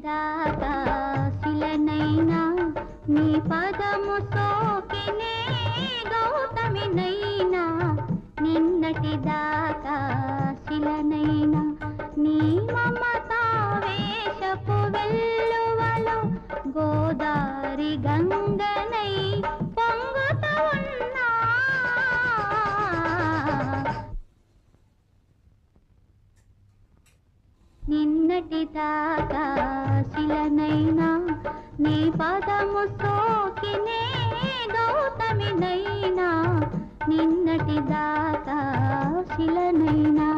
దాకా శిలనైనా నీ పదము సోకినే గౌతమినైనా నిన్నటి దాకా శిలనైనా నీ మమతావేశపు వెల్లువలో గోదారి గంగనై పొంగుతూ ఉన్నా నిన్నటి దాకా శిలనైనా నీ పదము సోకినే గౌతమినైనా నిన్నటి దాకా శిలనైనా